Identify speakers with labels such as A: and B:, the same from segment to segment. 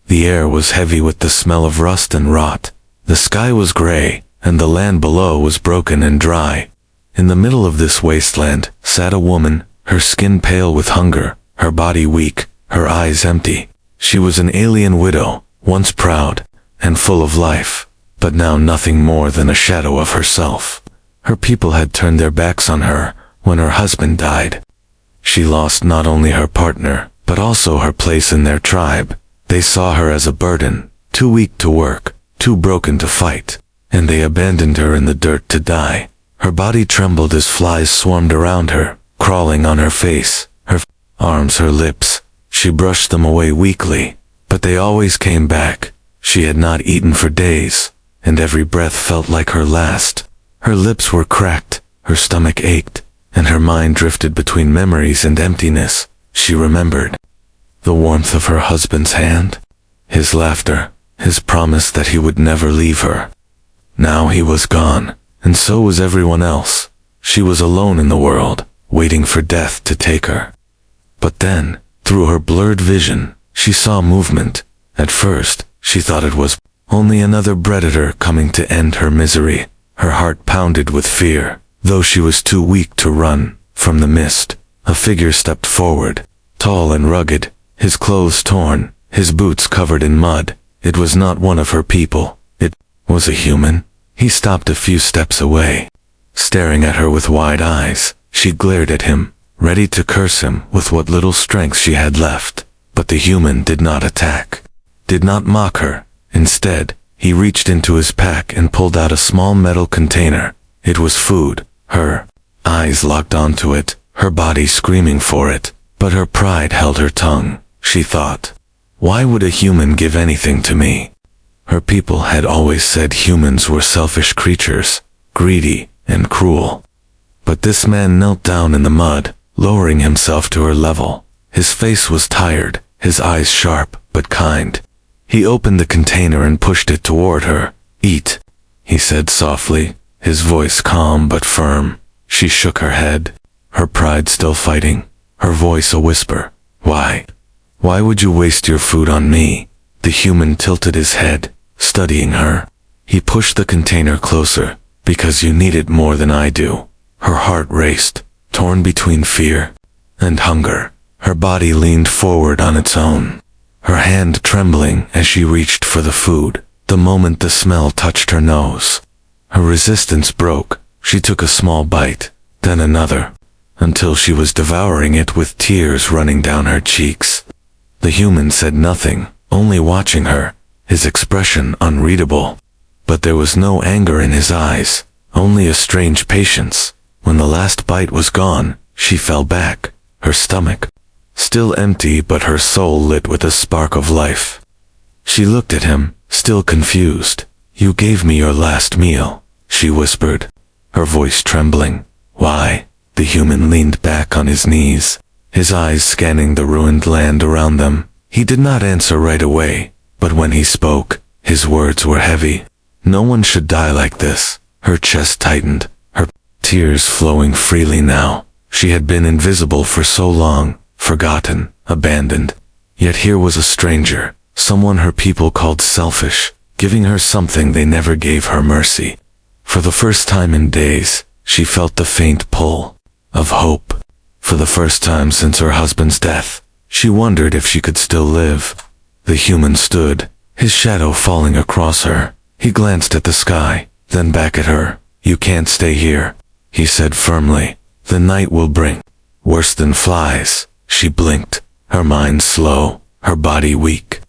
A: The air was heavy with the smell of rust and rot. The sky was gray, and the land below was broken and dry. In the middle of this wasteland sat a woman, her skin pale with hunger, her body weak, her eyes empty. She was an alien widow, once proud and full of life, but now nothing more than a shadow of herself. Her people had turned their backs on her when her husband died. She lost not only her partner, but also her place in their tribe. They saw her as a burden, too weak to work, too broken to fight, and they abandoned her in the dirt to die. Her body trembled as flies swarmed around her, crawling on her face, her arms, her lips. She brushed them away weakly, but they always came back. She had not eaten for days, and every breath felt like her last. Her lips were cracked, her stomach ached, and her mind drifted between memories and emptiness. She remembered the warmth of her husband's hand, his laughter, his promise that he would never leave her. Now he was gone, and so was everyone else. She was alone in the world, waiting for death to take her. But then, through her blurred vision, she saw movement. At first, she thought it was only another predator coming to end her misery. Her heart pounded with fear. Though she was too weak to run from the mist, a figure stepped forward, tall and rugged, his clothes torn, his boots covered in mud. It was not one of her people. It was a human. He stopped a few steps away. Staring at her with wide eyes, she glared at him, ready to curse him with what little strength she had left. But the human did not attack, did not mock her. Instead, he reached into his pack and pulled out a small metal container. It was food. Her eyes locked onto it, her body screaming for it, but her pride held her tongue. She thought, why would a human give anything to me? Her people had always said humans were selfish creatures, greedy and cruel. But this man knelt down in the mud, lowering himself to her level. His face was tired, his eyes sharp but kind. He opened the container and pushed it toward her. Eat, he said softly, his voice calm but firm. She shook her head, her pride still fighting, her voice a whisper. Why? Why would you waste your food on me? The human tilted his head, studying her. He pushed the container closer. Because you need it more than I do. Her heart raced, torn between fear and hunger. Her body leaned forward on its own, her hand trembling as she reached for the food. The moment the smell touched her nose, her resistance broke. She took a small bite, then another, until she was devouring it with tears running down her cheeks. The human said nothing, only watching her, his expression unreadable. But there was no anger in his eyes, only a strange patience. When the last bite was gone, she fell back, her stomach still empty but her soul lit with a spark of life. She looked at him, still confused. You gave me your last meal, she whispered, her voice trembling. Why? The human leaned back on his knees, his eyes scanning the ruined land around them. He did not answer right away, but when he spoke, his words were heavy. No one should die like this. Her chest tightened, her tears flowing freely now. She had been invisible for so long, forgotten, abandoned. Yet here was a stranger, someone her people called selfish, giving her something they never gave her: mercy. For the first time in days, she felt the faint pull of hope. For the first time since her husband's death, she wondered if she could still live. The human stood, his shadow falling across her. He glanced at the sky, then back at her. You can't stay here, he said firmly. The night will bring worse than flies. She blinked, her mind slow, her body weak.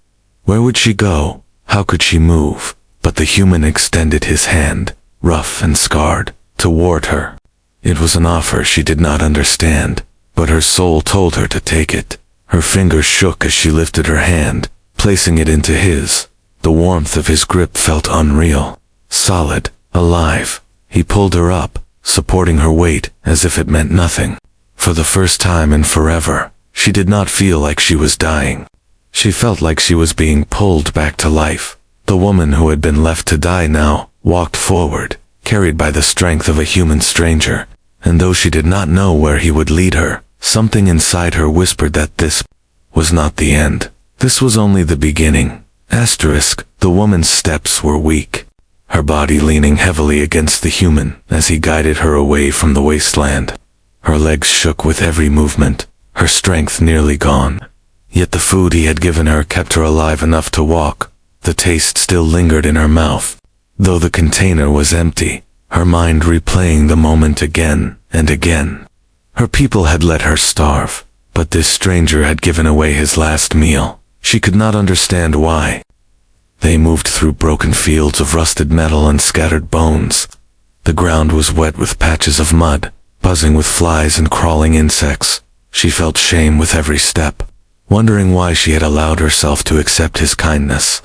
A: Where would she go? How could she move? But the human extended his hand, rough and scarred, toward her. It was an offer she did not understand, but her soul told her to take it. Her fingers shook as she lifted her hand, placing it into his. The warmth of his grip felt unreal, solid, alive. He pulled her up, supporting her weight as if it meant nothing. For the first time in forever, she did not feel like she was dying. She felt like she was being pulled back to life. The woman who had been left to die now walked forward, carried by the strength of a human stranger. And though she did not know where he would lead her, something inside her whispered that this was not the end. This was only the beginning. The woman's steps were weak, her body leaning heavily against the human as he guided her away from the wasteland. Her legs shook with every movement, her strength nearly gone. Yet the food he had given her kept her alive enough to walk. The taste still lingered in her mouth, though the container was empty, her mind replaying the moment again and again. Her people had let her starve, but this stranger had given away his last meal. She could not understand why. They moved through broken fields of rusted metal and scattered bones. The ground was wet with patches of mud, buzzing with flies and crawling insects. She felt shame with every step, wondering why she had allowed herself to accept his kindness.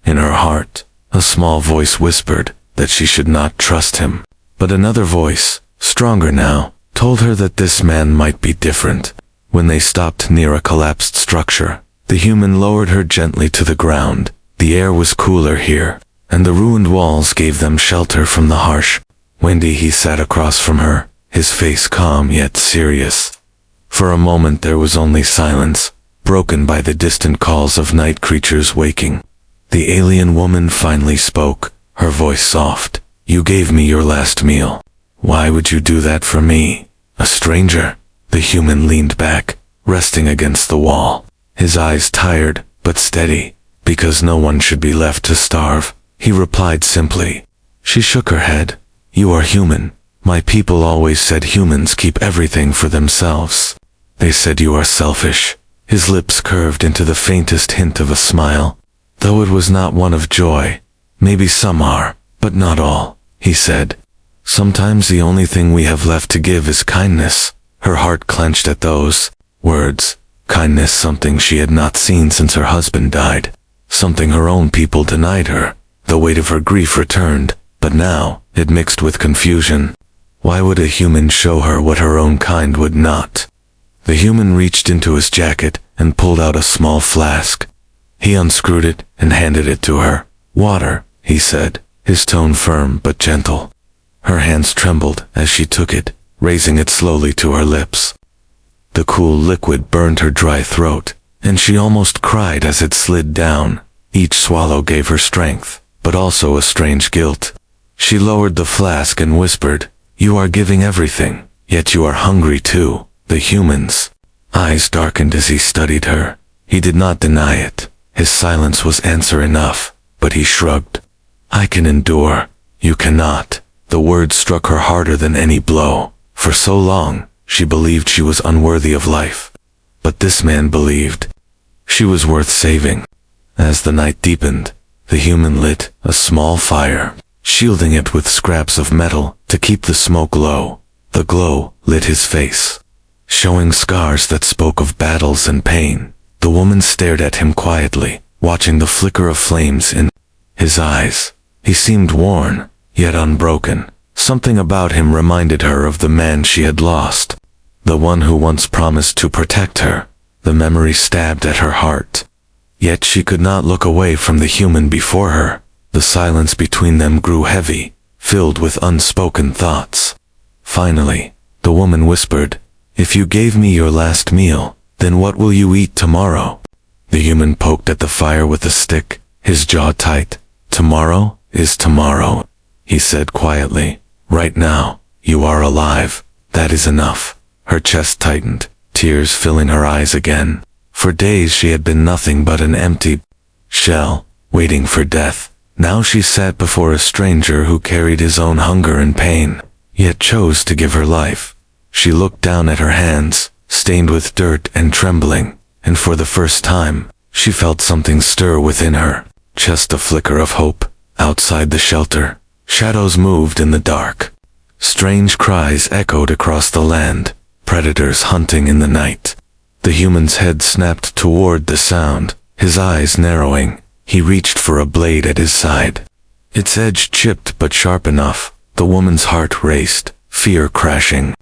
A: In her heart, a small voice whispered that she should not trust him. But another voice, stronger now, told her that this man might be different. When they stopped near a collapsed structure, the human lowered her gently to the ground. The air was cooler here, and the ruined walls gave them shelter from the harsh wind. He sat across from her, his face calm yet serious. For a moment there was only silence, broken by the distant calls of night creatures waking. The alien woman finally spoke, her voice soft. "You gave me your last meal. Why would you do that for me, a stranger?" The human leaned back, resting against the wall, his eyes tired but steady. "Because no one should be left to starve," he replied simply. She shook her head. "You are human. My people always said humans keep everything for themselves. They said you are selfish." His lips curved into the faintest hint of a smile, though it was not one of joy. "Maybe some are, but not all," he said. "Sometimes the only thing we have left to give is kindness." Her heart clenched at those words. Kindness, something she had not seen since her husband died. Something her own people denied her. The weight of her grief returned, but now it mixed with confusion. Why would a human show her what her own kind would not? The human reached into his jacket and pulled out a small flask. He unscrewed it and handed it to her. "Water," he said, his tone firm but gentle. Her hands trembled as she took it, raising it slowly to her lips. The cool liquid burned her dry throat, and she almost cried as it slid down. Each swallow gave her strength, but also a strange guilt. She lowered the flask and whispered, "You are giving everything, yet you are hungry too." The human's eyes darkened as he studied her. He did not deny it. His silence was answer enough, but he shrugged. "I can endure. You cannot." The words struck her harder than any blow. For so long, she believed she was unworthy of life. But this man believed she was worth saving. As the night deepened, the human lit a small fire, shielding it with scraps of metal to keep the smoke low. The glow lit his face, showing scars that spoke of battles and pain. The woman stared at him quietly, watching the flicker of flames in his eyes. He seemed worn, yet unbroken. Something about him reminded her of the man she had lost, the one who once promised to protect her. The memory stabbed at her heart. Yet she could not look away from the human before her. The silence between them grew heavy, filled with unspoken thoughts. Finally, the woman whispered, "If you gave me your last meal, then what will you eat tomorrow?" The human poked at the fire with a stick, his jaw tight. "Tomorrow is tomorrow," he said quietly. "Right now, you are alive. That is enough." Her chest tightened, tears filling her eyes again. For days she had been nothing but an empty shell, waiting for death. Now she sat before a stranger who carried his own hunger and pain, yet chose to give her life. She looked down at her hands, stained with dirt and trembling, and for the first time, she felt something stir within her. Just a flicker of hope. Outside the shelter, shadows moved in the dark. Strange cries echoed across the land, predators hunting in the night. The human's head snapped toward the sound, his eyes narrowing. He reached for a blade at his side. Its edge chipped but sharp enough. The woman's heart raced, fear crashing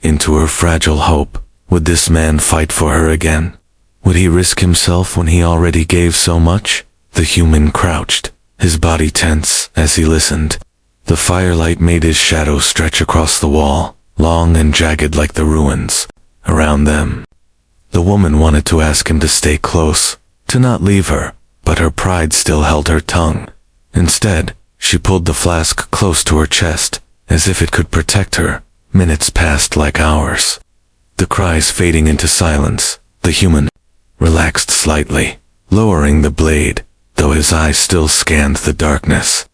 A: into her fragile hope. Would this man fight for her again? Would he risk himself when he already gave so much? The human crouched, his body tense as he listened. The firelight made his shadow stretch across the wall, long and jagged like the ruins around them. The woman wanted to ask him to stay close, to not leave her, but her pride still held her tongue. Instead, she pulled the flask close to her chest, as if it could protect her. Minutes passed like hours. The cries fading into silence, the human relaxed slightly, lowering the blade, though his eyes still scanned the darkness.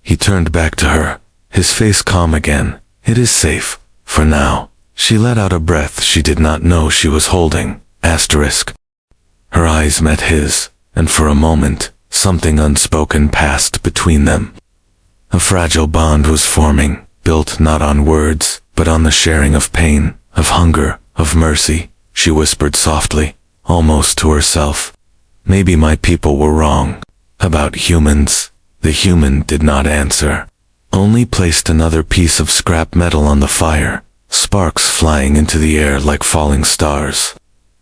A: He turned back to her, his face calm again. It is safe, for now. She let out a breath she did not know she was holding. Asterisk. Her eyes met his, and for a moment, something unspoken passed between them. A fragile bond was forming, built not on words, but on the sharing of pain, of hunger, of mercy. She whispered softly, almost to herself. Maybe my people were wrong. About humans. The human did not answer. Only placed another piece of scrap metal on the fire, sparks flying into the air like falling stars.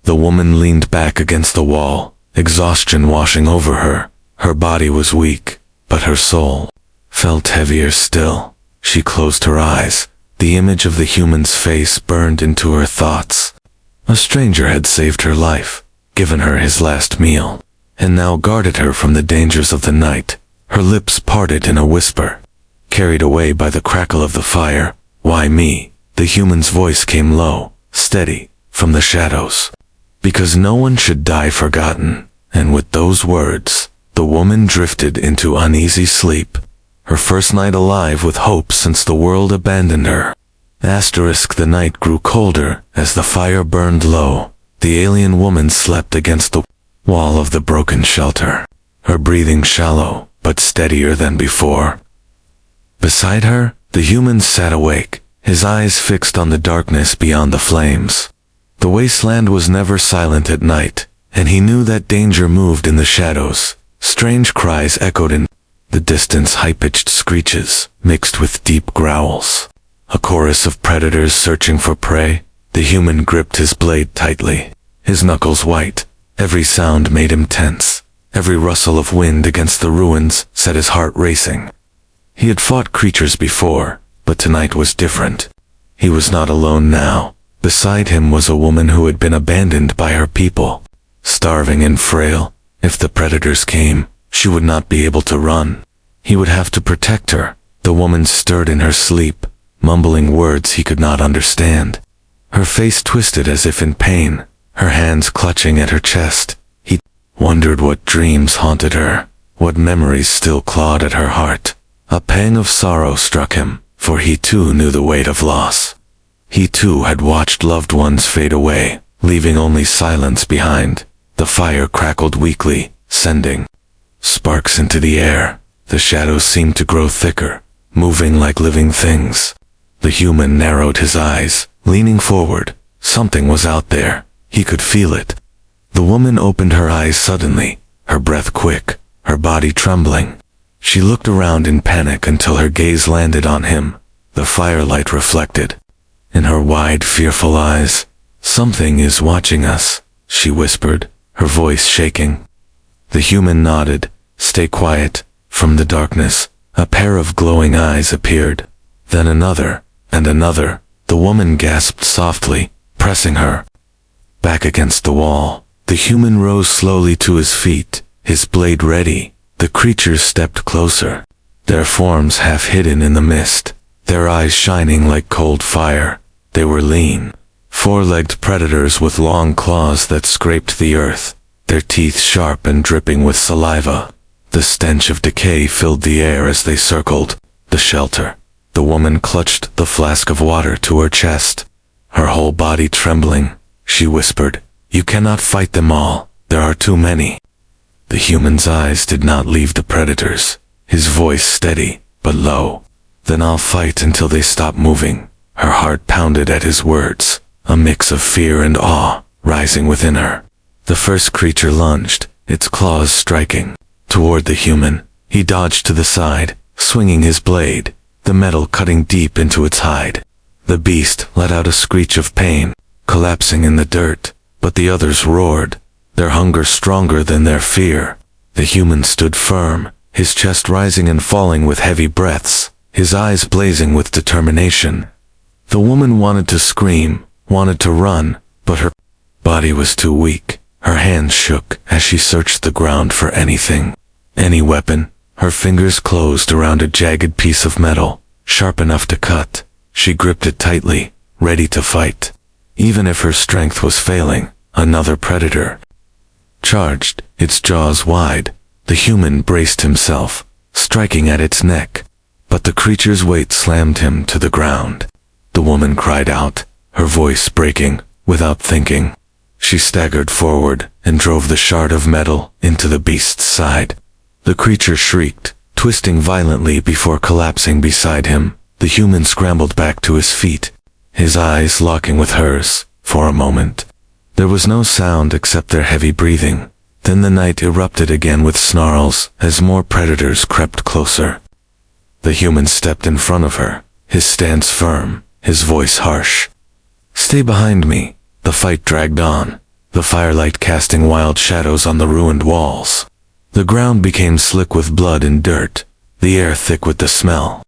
A: The woman leaned back against the wall, exhaustion washing over her. Her body was weak, but her soul felt heavier still. She closed her eyes. The image of the human's face burned into her thoughts. A stranger had saved her life, given her his last meal, and now guarded her from the dangers of the night. Her lips parted in a whisper. Carried away by the crackle of the fire. Why me? The human's voice came low, steady, from the shadows. Because no one should die forgotten. And with those words, the woman drifted into uneasy sleep. Her first night alive with hope since the world abandoned her. Asterisk. The night grew colder as the fire burned low. The alien woman slept against the wall of the broken shelter. Her breathing shallow, but steadier than before. Beside her, the human sat awake, his eyes fixed on the darkness beyond the flames. The wasteland was never silent at night, and he knew that danger moved in the shadows. Strange cries echoed in the distance, high-pitched screeches, mixed with deep growls. A chorus of predators searching for prey. The human gripped his blade tightly, his knuckles white. Every sound made him tense. Every rustle of wind against the ruins set his heart racing. He had fought creatures before, but tonight was different. He was not alone now. Beside him was a woman who had been abandoned by her people, starving and frail. If the predators came, she would not be able to run. He would have to protect her. The woman stirred in her sleep, mumbling words he could not understand. Her face twisted as if in pain, her hands clutching at her chest. He wondered what dreams haunted her, what memories still clawed at her heart. A pang of sorrow struck him, for he too knew the weight of loss. He too had watched loved ones fade away, leaving only silence behind. The fire crackled weakly, sending sparks into the air. The shadows seemed to grow thicker, moving like living things. The human narrowed his eyes, leaning forward. Something was out there. He could feel it. The woman opened her eyes suddenly, her breath quick, her body trembling. She looked around in panic until her gaze landed on him. The firelight reflected in her wide, fearful eyes. "Something is watching us," she whispered, her voice shaking. The human nodded. "Stay quiet." From the darkness, a pair of glowing eyes appeared. Then another, and another. The woman gasped softly, pressing her back against the wall. The human rose slowly to his feet, his blade ready. The creatures stepped closer, their forms half hidden in the mist, their eyes shining like cold fire. They were lean, four-legged predators with long claws that scraped the earth, their teeth sharp and dripping with saliva. The stench of decay filled the air as they circled the shelter. The woman clutched the flask of water to her chest, her whole body trembling. She whispered, "You cannot fight them all. There are too many." The human's eyes did not leave the predators, his voice steady, but low. "Then I'll fight until they stop moving." Her heart pounded at his words, a mix of fear and awe rising within her. The first creature lunged, its claws striking toward the human. He dodged to the side, swinging his blade, the metal cutting deep into its hide. The beast let out a screech of pain, collapsing in the dirt, but the others roared, their hunger stronger than their fear. The human stood firm, his chest rising and falling with heavy breaths, his eyes blazing with determination. The woman wanted to scream, wanted to run, but her body was too weak. Her hands shook as she searched the ground for anything, any weapon. Her fingers closed around a jagged piece of metal, sharp enough to cut. She gripped it tightly, ready to fight. Even if her strength was failing, another predator charged, its jaws wide. The human braced himself, striking at its neck, but the creature's weight slammed him to the ground. The woman cried out, her voice breaking, without thinking. She staggered forward and drove the shard of metal into the beast's side. The creature shrieked, twisting violently before collapsing beside him. The human scrambled back to his feet, his eyes locking with hers. For a moment, there was no sound except their heavy breathing. Then the night erupted again with snarls as more predators crept closer. The human stepped in front of her, his stance firm, his voice harsh. "Stay behind me." The fight dragged on, the firelight casting wild shadows on the ruined walls. The ground became slick with blood and dirt, the air thick with the smell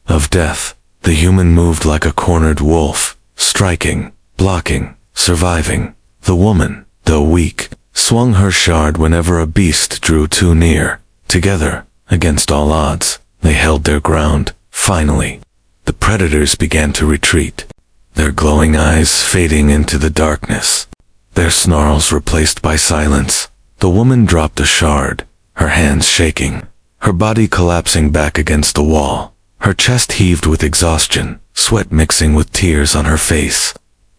A: of death. The human moved like a cornered wolf, striking, blocking, surviving. The woman, though weak, swung her shard whenever a beast drew too near. Together, against all odds, they held their ground. Finally, the predators began to retreat, their glowing eyes fading into the darkness, their snarls replaced by silence. The woman dropped a shard, her hands shaking, her body collapsing back against the wall. Her chest heaved with exhaustion, sweat mixing with tears on her face.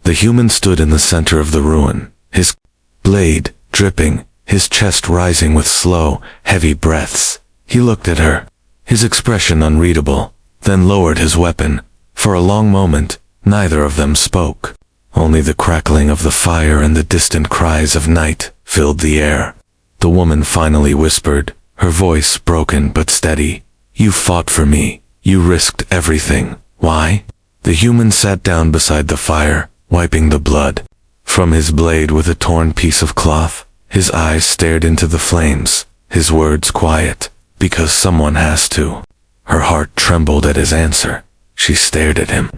A: The human stood in the center of the ruin, his blade dripping, his chest rising with slow, heavy breaths. He looked at her, his expression unreadable, then lowered his weapon. For a long moment, neither of them spoke. Only the crackling of the fire and the distant cries of night filled the air. The woman finally whispered, her voice broken but steady, "You fought for me. You risked everything. Why?" The human sat down beside the fire, wiping the blood from his blade with a torn piece of cloth. His eyes stared into the flames, his words quiet, "Because someone has to." Her heart trembled at his answer. She stared at him,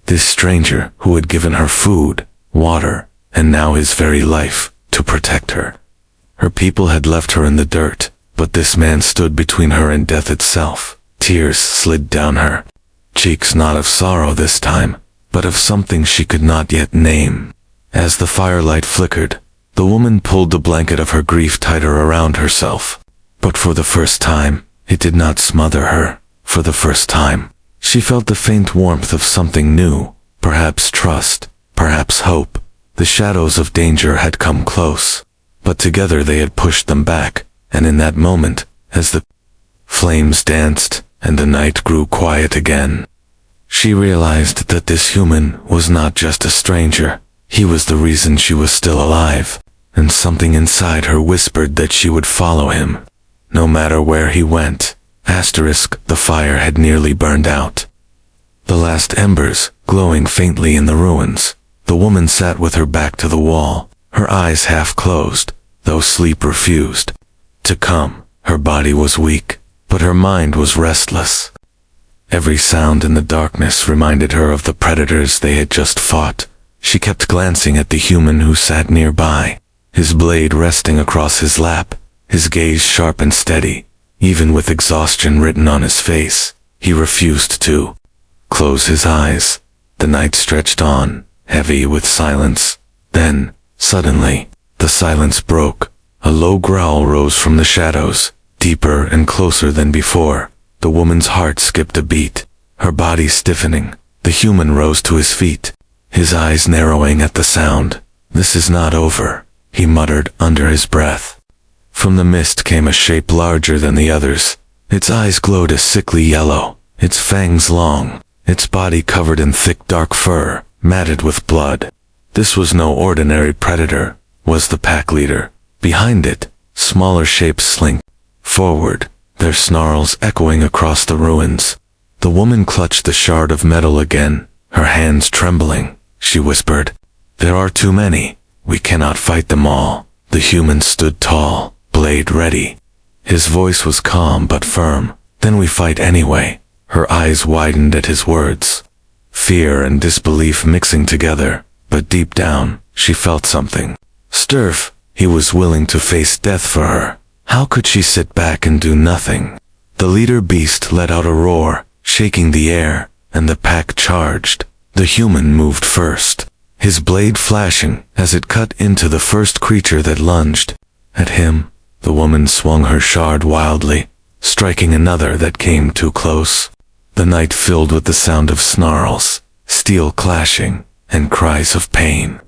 A: this stranger who had given her food, water, and now his very life, to protect her. Her people had left her in the dirt, but this man stood between her and death itself. Tears slid down her cheeks, not of sorrow this time, but of something she could not yet name. As the firelight flickered, the woman pulled the blanket of her grief tighter around herself. But for the first time, it did not smother her. For the first time, she felt the faint warmth of something new, perhaps trust, perhaps hope. The shadows of danger had come close, but together they had pushed them back, and in that moment, as the flames danced and the night grew quiet again, she realized that this human was not just a stranger. He was the reason she was still alive, and something inside her whispered that she would follow him, no matter where he went. The fire had nearly burned out, the last embers glowing faintly in the ruins. The woman sat with her back to the wall, her eyes half closed, though sleep refused to come. Her body was weak, but her mind was restless. Every sound in the darkness reminded her of the predators they had just fought. She kept glancing at the human who sat nearby, his blade resting across his lap, his gaze sharp and steady. Even with exhaustion written on his face, he refused to close his eyes. The night stretched on, heavy with silence. Then, suddenly, the silence broke. A low growl rose from the shadows, deeper and closer than before. The woman's heart skipped a beat, her body stiffening. The human rose to his feet, his eyes narrowing at the sound. "This is not over," he muttered under his breath. From the mist came a shape larger than the others. Its eyes glowed a sickly yellow, its fangs long, its body covered in thick dark fur, matted with blood. This was no ordinary predator, was the pack leader. Behind it, smaller shapes slinked forward, their snarls echoing across the ruins. The woman clutched the shard of metal again, her hands trembling. She whispered, "There are too many. We cannot fight them all." The human stood tall, blade ready. His voice was calm but firm. "Then we fight anyway." Her eyes widened at his words, fear and disbelief mixing together, but deep down, she felt something stir He was willing to face death for her. How could she sit back and do nothing? The leader beast let out a roar, shaking the air, and the pack charged. The human moved first, his blade flashing as it cut into the first creature that lunged at him. The woman swung her shard wildly, striking another that came too close. The night filled with the sound of snarls, steel clashing, and cries of pain.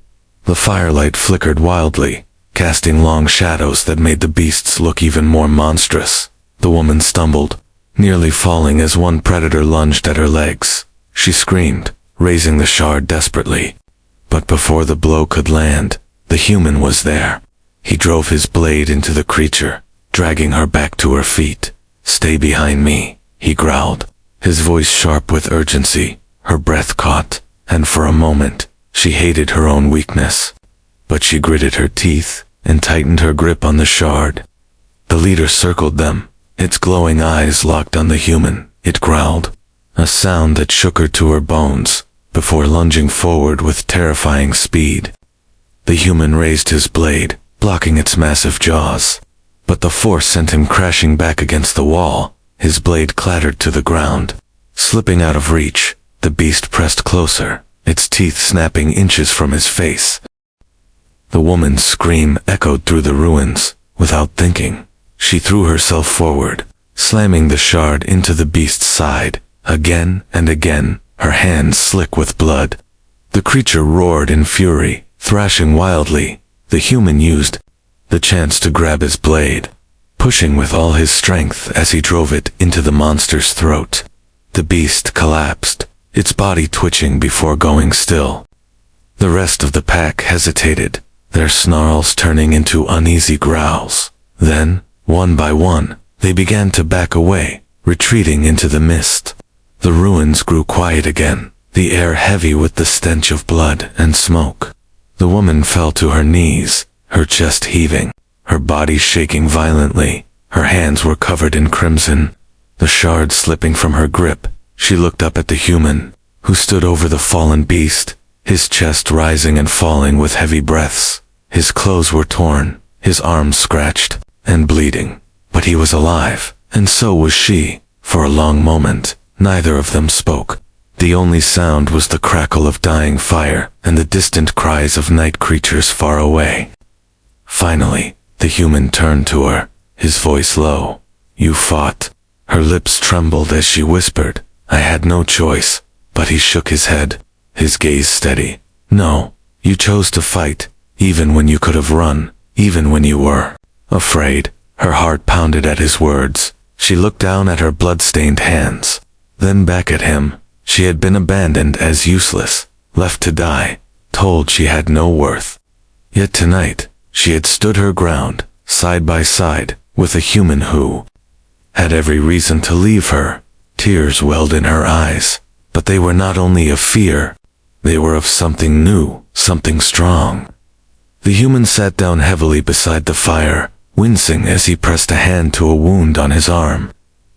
A: The firelight flickered wildly, casting long shadows that made the beasts look even more monstrous. The woman stumbled, nearly falling as one predator lunged at her legs. She screamed, raising the shard desperately. But before the blow could land, the human was there. He drove his blade into the creature, dragging her back to her feet. "Stay behind me," he growled, his voice sharp with urgency. Her breath caught, and for a moment, she hated her own weakness. But she gritted her teeth and tightened her grip on the shard. The leader circled them, its glowing eyes locked on the human. It growled, a sound that shook her to her bones, before lunging forward with terrifying speed. The human raised his blade, blocking its massive jaws. But the force sent him crashing back against the wall. His blade clattered to the ground. Slipping out of reach, the beast pressed closer, its teeth snapping inches from his face. The woman's scream echoed through the ruins. Without thinking, she threw herself forward, slamming the shard into the beast's side, again and again, her hands slick with blood. The creature roared in fury, thrashing wildly. The human used the chance to grab his blade, pushing with all his strength as he drove it into the monster's throat. The beast collapsed, its body twitching before going still. The rest of the pack hesitated, their snarls turning into uneasy growls. Then, one by one, they began to back away, retreating into the mist. The ruins grew quiet again, the air heavy with the stench of blood and smoke. The woman fell to her knees, her chest heaving, her body shaking violently. Her hands were covered in crimson, the shard slipping from her grip. She looked up at the human, who stood over the fallen beast, his chest rising and falling with heavy breaths. His clothes were torn, his arms scratched and bleeding, but he was alive, and so was she. For a long moment, neither of them spoke. The only sound was the crackle of dying fire and the distant cries of night creatures far away. Finally, the human turned to her, his voice low. "You fought." Her lips trembled as she whispered, "I had no choice." But he shook his head, his gaze steady. "No, you chose to fight, even when you could have run, even when you were afraid." Her heart pounded at his words. She looked down at her blood-stained hands, then back at him. She had been abandoned as useless, left to die, told she had no worth. Yet tonight, she had stood her ground, side by side, with a human who had every reason to leave her. Tears welled in her eyes, but they were not only of fear, they were of something new, something strong. The human sat down heavily beside the fire, wincing as he pressed a hand to a wound on his arm.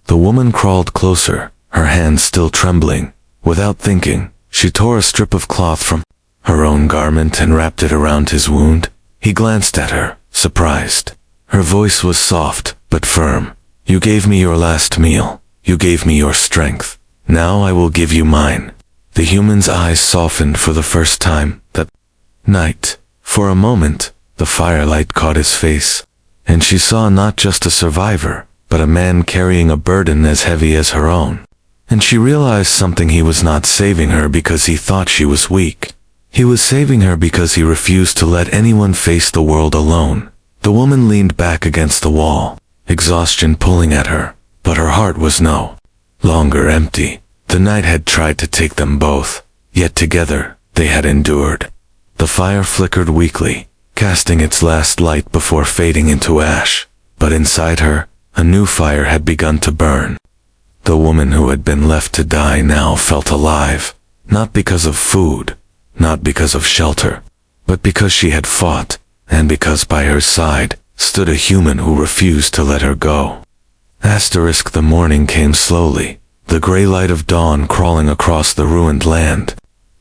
A: The woman crawled closer, her hands still trembling. Without thinking, she tore a strip of cloth from her own garment and wrapped it around his wound. He glanced at her, surprised. Her voice was soft, but firm. "You gave me your last meal. You gave me your strength. Now I will give you mine." The human's eyes softened for the first time that night. For a moment, the firelight caught his face, and she saw not just a survivor, but a man carrying a burden as heavy as her own. And she realized something: he was not saving her because he thought she was weak. He was saving her because he refused to let anyone face the world alone. The woman leaned back against the wall, exhaustion pulling at her, but her heart was no longer empty. The night had tried to take them both, yet together they had endured. The fire flickered weakly, casting its last light before fading into ash. But inside her, a new fire had begun to burn. The woman who had been left to die now felt alive, not because of food, not because of shelter, but because she had fought, and because by her side stood a human who refused to let her go. The morning came slowly, the gray light of dawn crawling across the ruined land.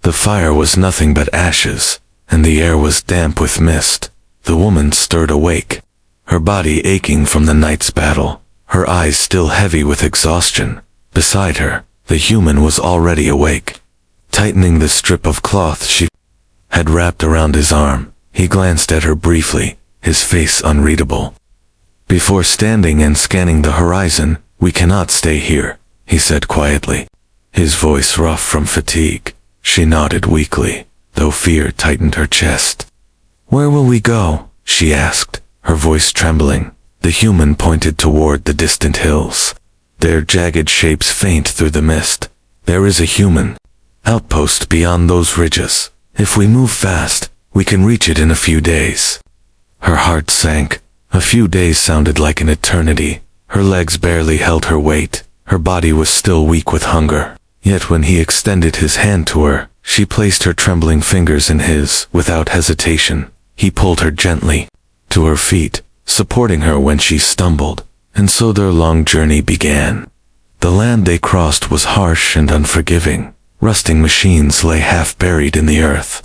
A: The fire was nothing but ashes, and the air was damp with mist. The woman stirred awake, her body aching from the night's battle, her eyes still heavy with exhaustion. Beside her, the human was already awake. Tightening the strip of cloth she had wrapped around his arm, he glanced at her briefly, his face unreadable. Before standing and scanning the horizon, "We cannot stay here," he said quietly, his voice rough from fatigue. She nodded weakly, though fear tightened her chest. "Where will we go?" she asked, her voice trembling. The human pointed toward the distant hills, their jagged shapes faint through the mist. "There is a human outpost beyond those ridges. If we move fast, we can reach it in a few days." Her heart sank. A few days sounded like an eternity. Her legs barely held her weight. Her body was still weak with hunger. Yet when he extended his hand to her, she placed her trembling fingers in his, without hesitation. He pulled her gently to her feet, supporting her when she stumbled, and so their long journey began. The land they crossed was harsh and unforgiving. Rusting machines lay half buried in the earth.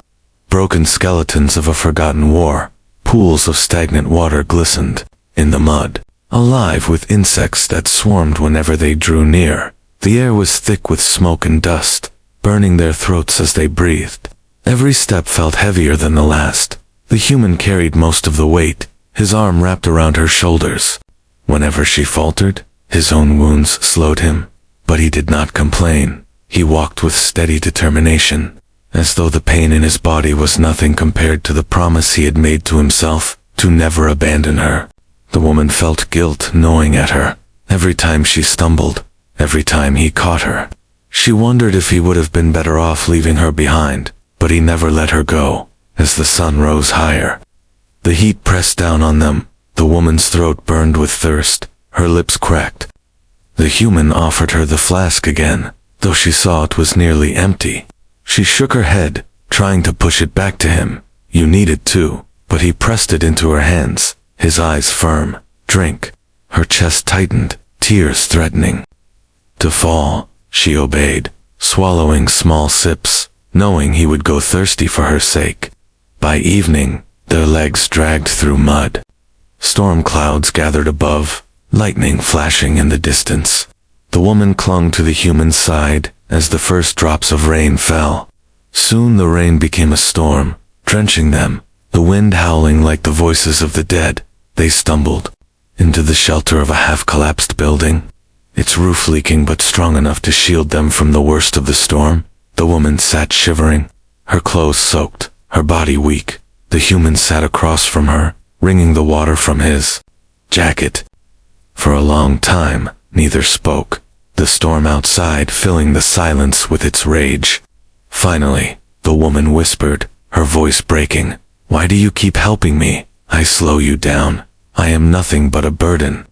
A: Broken skeletons of a forgotten war. Pools of stagnant water glistened in the mud, alive with insects that swarmed whenever they drew near. The air was thick with smoke and dust, burning their throats as they breathed. Every step felt heavier than the last. The human carried most of the weight, his arm wrapped around her shoulders. Whenever she faltered, his own wounds slowed him, but he did not complain. He walked with steady determination, as though the pain in his body was nothing compared to the promise he had made to himself, to never abandon her. The woman felt guilt gnawing at her, every time she stumbled, every time he caught her. She wondered if he would have been better off leaving her behind, but he never let her go. As the sun rose higher, the heat pressed down on them. The woman's throat burned with thirst, her lips cracked. The human offered her the flask again, though she saw it was nearly empty. She shook her head, trying to push it back to him. "You need it too," but he pressed it into her hands, his eyes firm. "Drink." Her chest tightened, tears threatening to fall. She obeyed, swallowing small sips, knowing he would go thirsty for her sake. By evening, their legs dragged through mud. Storm clouds gathered above, lightning flashing in the distance. The woman clung to the human's side as the first drops of rain fell. Soon the rain became a storm, drenching them, the wind howling like the voices of the dead. They stumbled into the shelter of a half-collapsed building, its roof leaking but strong enough to shield them from the worst of the storm. The woman sat shivering, her clothes soaked, her body weak. The human sat across from her, wringing the water from his jacket. For a long time, neither spoke, the storm outside filling the silence with its rage. Finally, the woman whispered, her voice breaking, "Why do you keep helping me? I slow you down. I am nothing but a burden."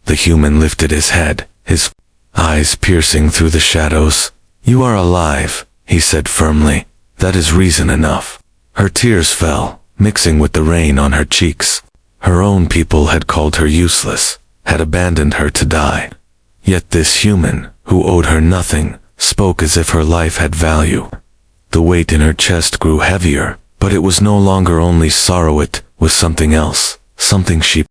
A: The human lifted his head, his eyes piercing through the shadows. "You are alive," he said firmly. "That is reason enough." Her tears fell, mixing with the rain on her cheeks. Her own people had called her useless, had abandoned her to die. Yet this human, who owed her nothing, spoke as if her life had value. The weight in her chest grew heavier, but it was no longer only sorrow, it was something else, something she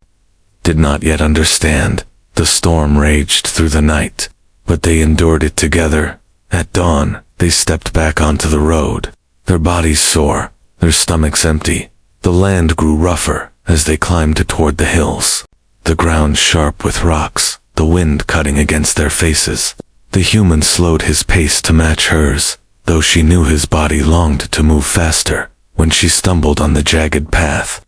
A: did not yet understand. The storm raged through the night, but they endured it together. At dawn, they stepped back onto the road, their bodies sore, their stomachs empty. The land grew rougher as they climbed toward the hills, the ground sharp with rocks, the wind cutting against their faces. The human slowed his pace to match hers, though she knew his body longed to move faster. When she stumbled on the jagged path,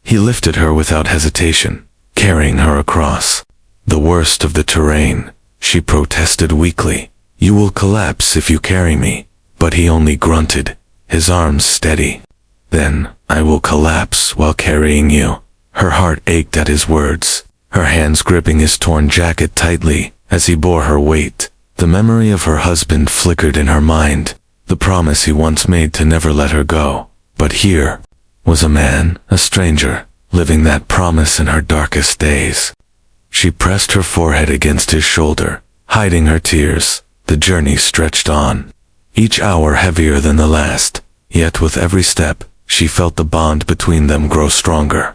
A: he lifted her without hesitation, carrying her across the worst of the terrain. She protested weakly, "You will collapse if you carry me," but he only grunted, his arms steady. "Then, I will collapse while carrying you." Her heart ached at his words, her hands gripping his torn jacket tightly as he bore her weight. The memory of her husband flickered in her mind, the promise he once made to never let her go. But here was a man, a stranger, living that promise in her darkest days. She pressed her forehead against his shoulder, hiding her tears. The journey stretched on, each hour heavier than the last, yet with every step, she felt the bond between them grow stronger.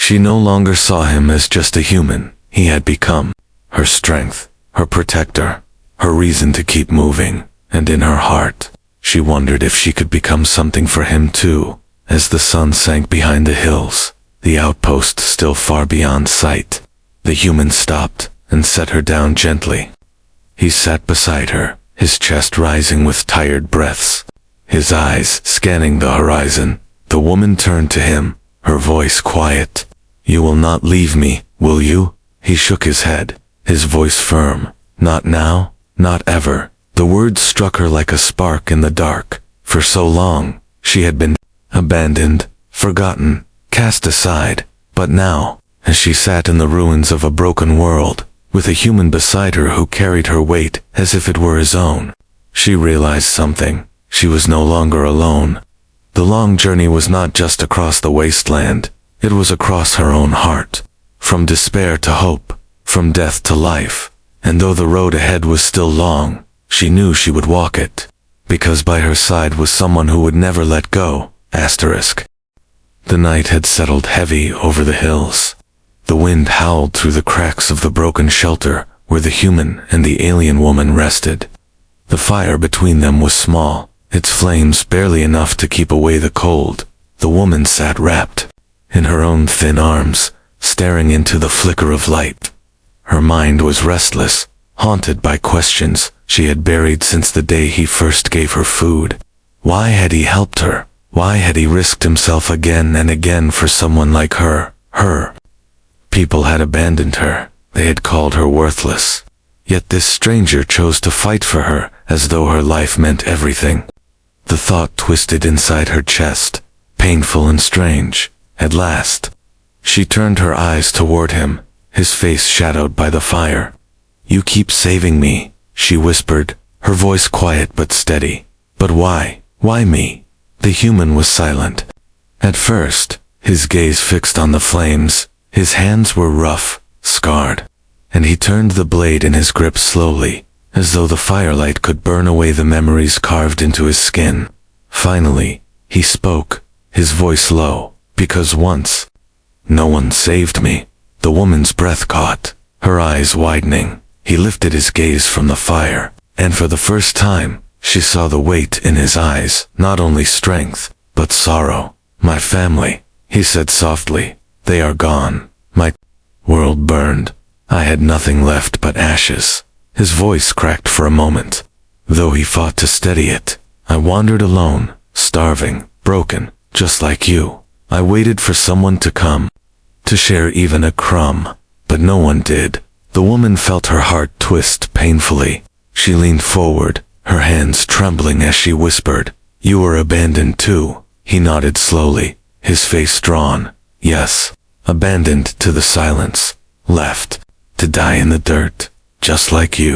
A: She no longer saw him as just a human. He had become her strength, her protector, her reason to keep moving, and in her heart, she wondered if she could become something for him too. As the sun sank behind the hills, the outpost still far beyond sight, the human stopped and set her down gently. He sat beside her, his chest rising with tired breaths, his eyes scanning the horizon. The woman turned to him, her voice quiet. "You will not leave me, will you?" He shook his head, his voice firm. "Not now, not ever." The words struck her like a spark in the dark. For so long, she had been abandoned, forgotten, cast aside. But now, as she sat in the ruins of a broken world, with a human beside her who carried her weight as if it were his own, she realized something. She was no longer alone. The long journey was not just across the wasteland, it was across her own heart. From despair to hope, from death to life. And though the road ahead was still long, she knew she would walk it, because by her side was someone who would never let go. The night had settled heavy over the hills. The wind howled through the cracks of the broken shelter where the human and the alien woman rested. The fire between them was small, its flames barely enough to keep away the cold. The woman sat wrapped in her own thin arms, staring into the flicker of light. Her mind was restless, haunted by questions she had buried since the day he first gave her food. Why had he helped her? Why had he risked himself again and again for someone like her? People had abandoned her. They had called her worthless. Yet this stranger chose to fight for her as though her life meant everything. The thought twisted inside her chest, painful and strange. At last, she turned her eyes toward him, his face shadowed by the fire. "You keep saving me," she whispered, her voice quiet but steady. "But why? Why me?" The human was silent. At first, his gaze fixed on the flames. His hands were rough, scarred, and he turned the blade in his grip slowly, as though the firelight could burn away the memories carved into his skin. Finally, he spoke, his voice low, "Because once, no one saved me." The woman's breath caught, her eyes widening. He lifted his gaze from the fire, and for the first time, she saw the weight in his eyes, not only strength, but sorrow. "My family," he said softly, "they are gone. My world burned. I had nothing left but ashes." His voice cracked for a moment, though he fought to steady it. "I wandered alone, starving, broken, just like you. I waited for someone to come, to share even a crumb, but no one did." The woman felt her heart twist painfully. She leaned forward, her hands trembling as she whispered, "You were abandoned too." He nodded slowly, his face drawn. "Yes, abandoned to the silence, left to die in the dirt, just like you."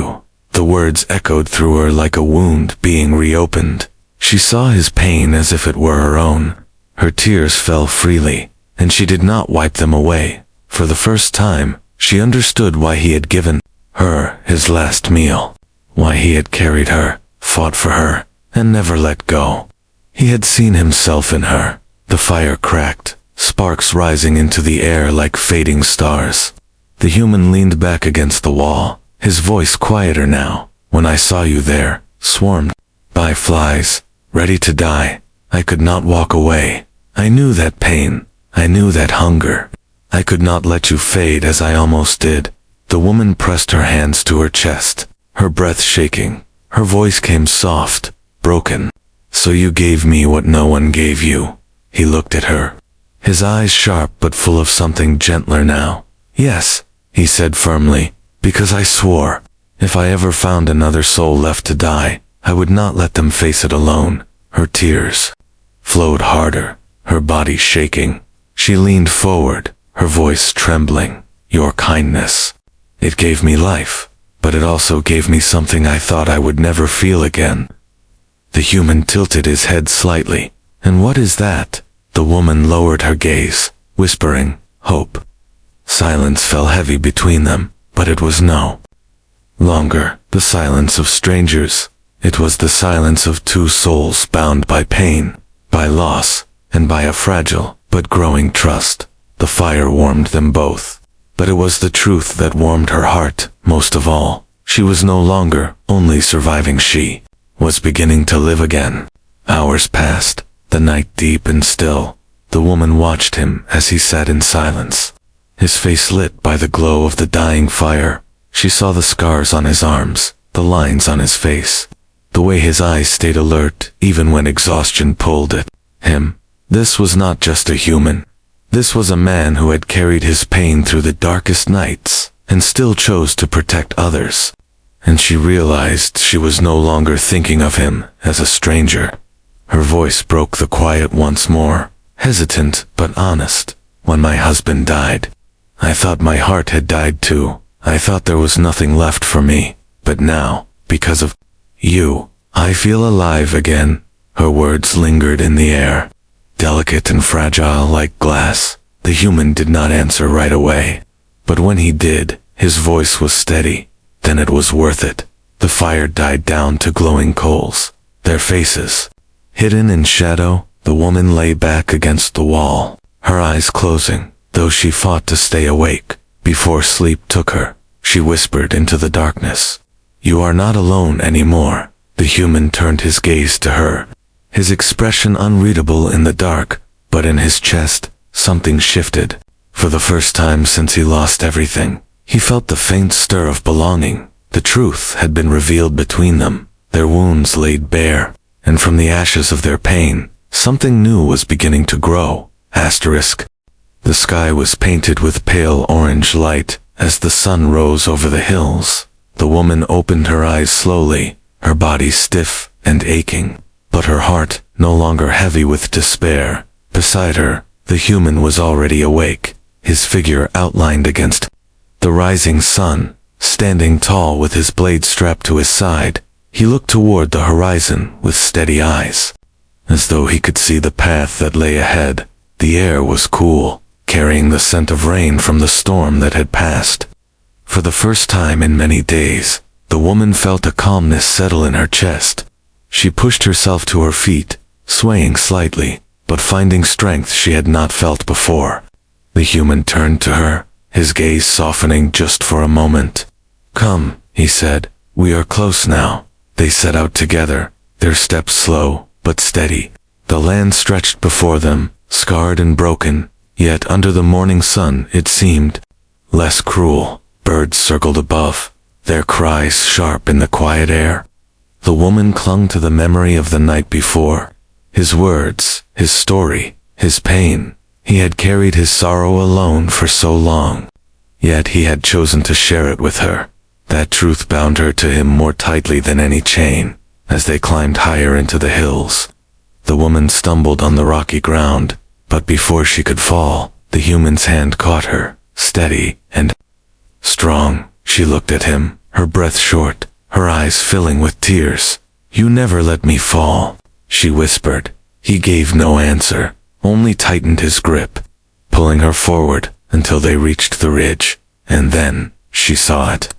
A: The words echoed through her like a wound being reopened. She saw his pain as if it were her own. Her tears fell freely, and she did not wipe them away. For the first time, she understood why he had given her his last meal, why he had carried her, fought for her, and never let go. He had seen himself in her. The fire cracked, sparks rising into the air like fading stars. The human leaned back against the wall, his voice quieter now. "When I saw you there, swarmed by flies, ready to die, I could not walk away. I knew that pain, I knew that hunger. I could not let you fade as I almost did." The woman pressed her hands to her chest, her breath shaking. Her voice came soft, broken. "So you gave me what no one gave you." He looked at her, his eyes sharp but full of something gentler now. "Yes," he said firmly, "because I swore, if I ever found another soul left to die, I would not let them face it alone." Her tears flowed harder, her body shaking. She leaned forward, her voice trembling. "Your kindness, it gave me life, but it also gave me something I thought I would never feel again." The human tilted his head slightly. "And what is that?" The woman lowered her gaze, whispering, "Hope." Silence fell heavy between them, but it was no longer the silence of strangers. It was the silence of two souls bound by pain, by loss, and by a fragile but growing trust. The fire warmed them both. But it was the truth that warmed her heart most of all. She was no longer only surviving, she was beginning to live again. Hours passed, the night deep and still. The woman watched him as he sat in silence, his face lit by the glow of the dying fire. She saw the scars on his arms, the lines on his face, the way his eyes stayed alert even when exhaustion pulled at him. This was not just a human. This was a man who had carried his pain through the darkest nights and still chose to protect others. And she realized she was no longer thinking of him as a stranger. Her voice broke the quiet once more, hesitant but honest. When my husband died, I thought my heart had died too. I thought there was nothing left for me. But now, because of you, I feel alive again. Her words lingered in the air, delicate and fragile like glass. The human did not answer right away. But when he did, his voice was steady. Then it was worth it. The fire died down to glowing coals. Their faces hidden in shadow, the woman lay back against the wall, her eyes closing, though she fought to stay awake. Before sleep took her, she whispered into the darkness, "You are not alone anymore." The human turned his gaze to her, his expression unreadable in the dark, but in his chest, something shifted. For the first time since he lost everything, he felt the faint stir of belonging. The truth had been revealed between them, their wounds laid bare, and from the ashes of their pain, something new was beginning to grow. The sky was painted with pale orange light as the sun rose over the hills. The woman opened her eyes slowly, her body stiff and aching, but her heart no longer heavy with despair. Beside her, the human was already awake, his figure outlined against the rising sun. Standing tall with his blade strapped to his side, he looked toward the horizon with steady eyes, as though he could see the path that lay ahead. The air was cool, carrying the scent of rain from the storm that had passed. For the first time in many days, the woman felt a calmness settle in her chest. She pushed herself to her feet, swaying slightly, but finding strength she had not felt before. The human turned to her, his gaze softening just for a moment. "Come," he said, "we are close now." They set out together, their steps slow but steady. The land stretched before them, scarred and broken, yet under the morning sun it seemed less cruel. Birds circled above, their cries sharp in the quiet air. The woman clung to the memory of the night before, his words, his story, his pain. He had carried his sorrow alone for so long, yet he had chosen to share it with her. That truth bound her to him more tightly than any chain. As they climbed higher into the hills, the woman stumbled on the rocky ground, but before she could fall, the human's hand caught her, steady and strong. She looked at him, her breath short, her eyes filling with tears. "You never let me fall," she whispered. He gave no answer, only tightened his grip, pulling her forward until they reached the ridge, and then she saw it.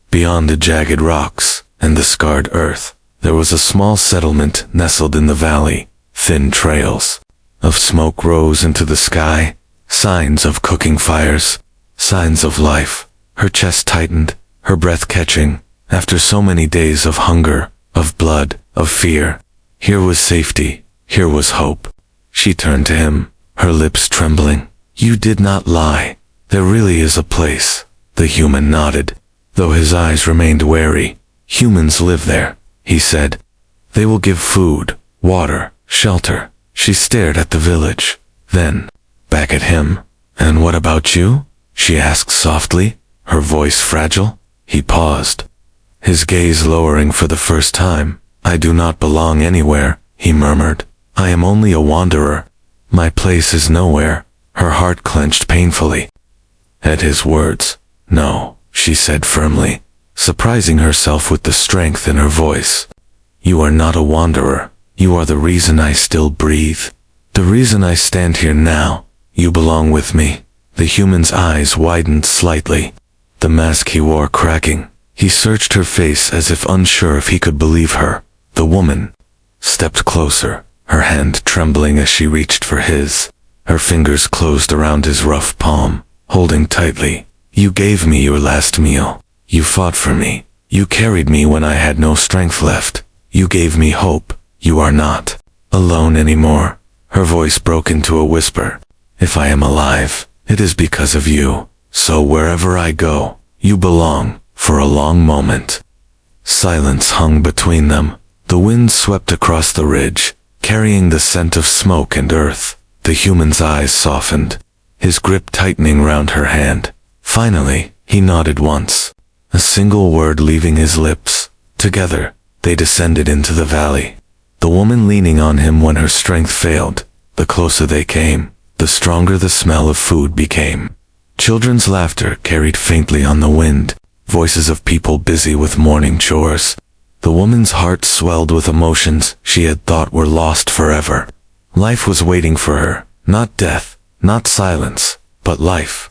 A: Beyond the jagged rocks and the scarred earth, there was a small settlement nestled in the valley. Thin trails of smoke rose into the sky, signs of cooking fires, signs of life. Her chest tightened, her breath catching. After so many days of hunger, of blood, of fear, here was safety, here was hope. She turned to him, her lips trembling. "You did not lie. There really is a place." The human nodded, though his eyes remained wary. "Humans live there," he said. "They will give food, water, shelter." She stared at the village, then back at him. "And what about you?" she asked softly, her voice fragile. He paused, his gaze lowering for the first time. "I do not belong anywhere," he murmured. "I am only a wanderer. My place is nowhere." Her heart clenched painfully at his words. "No," she said firmly, surprising herself with the strength in her voice. "You are not a wanderer. You are the reason I still breathe. The reason I stand here now. You belong with me." The human's eyes widened slightly, the mask he wore cracking. He searched her face as if unsure if he could believe her. The woman stepped closer, her hand trembling as she reached for his. Her fingers closed around his rough palm, holding tightly. You gave me your last meal. You fought for me. You carried me when I had no strength left. You gave me hope. You are not alone anymore. Her voice broke into a whisper. If I am alive, it is because of you. So wherever I go, you belong. For a long moment, silence hung between them. The wind swept across the ridge, carrying the scent of smoke and earth. The human's eyes softened, his grip tightening round her hand. Finally, he nodded once, a single word leaving his lips. Together, they descended into the valley, the woman leaning on him when her strength failed. The closer they came, the stronger the smell of food became. Children's laughter carried faintly on the wind, voices of people busy with morning chores. The woman's heart swelled with emotions she had thought were lost forever. Life was waiting for her, not death, not silence, but life.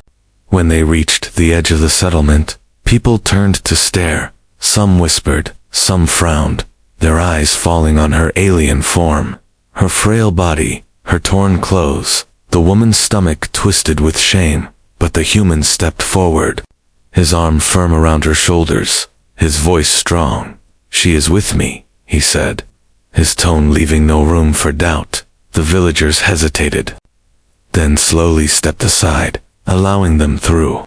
A: When they reached the edge of the settlement, people turned to stare. Some whispered, some frowned, their eyes falling on her alien form, her frail body, her torn clothes. The woman's stomach twisted with shame, but the human stepped forward, his arm firm around her shoulders, his voice strong. She is with me, he said, his tone leaving no room for doubt. The villagers hesitated, then slowly stepped aside, allowing them through.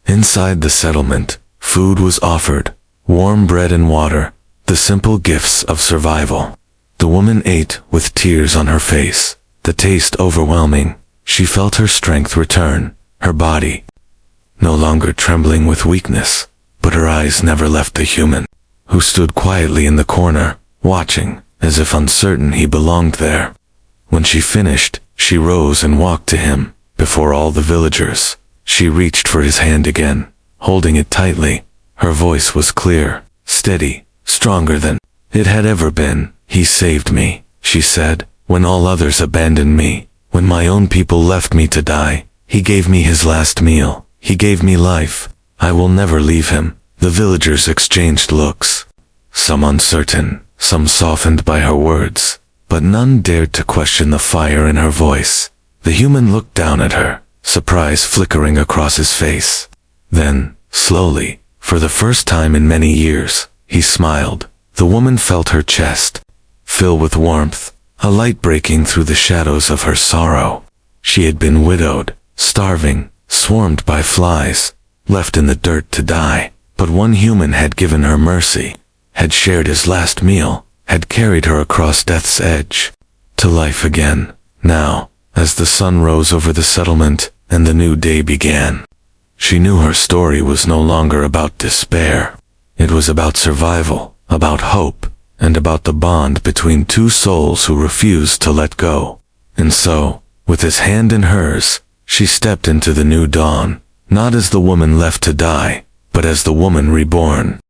A: Inside the settlement, food was offered, warm bread and water, the simple gifts of survival. The woman ate with tears on her face, the taste overwhelming. She felt her strength return, her body no longer trembling with weakness, but her eyes never left the human, who stood quietly in the corner, watching, as if uncertain he belonged there. When she finished, she rose and walked to him, before all the villagers. She reached for his hand again, holding it tightly. Her voice was clear, steady, stronger than it had ever been. He saved me, she said, when all others abandoned me, when my own people left me to die. He gave me his last meal. He gave me life. I will never leave him. The villagers exchanged looks, some uncertain, some softened by her words, but none dared to question the fire in her voice. The human looked down at her, surprise flickering across his face. Then, slowly, for the first time in many years, he smiled. The woman felt her chest fill with warmth, a light breaking through the shadows of her sorrow. She had been widowed, starving, swarmed by flies, left in the dirt to die. But one human had given her mercy, had shared his last meal, had carried her across death's edge, to life again. Now, as the sun rose over the settlement, and the new day began, she knew her story was no longer about despair. It was about survival, about hope, and about the bond between two souls who refused to let go. And so, with his hand in hers, she stepped into the new dawn, not as the woman left to die, but as the woman reborn.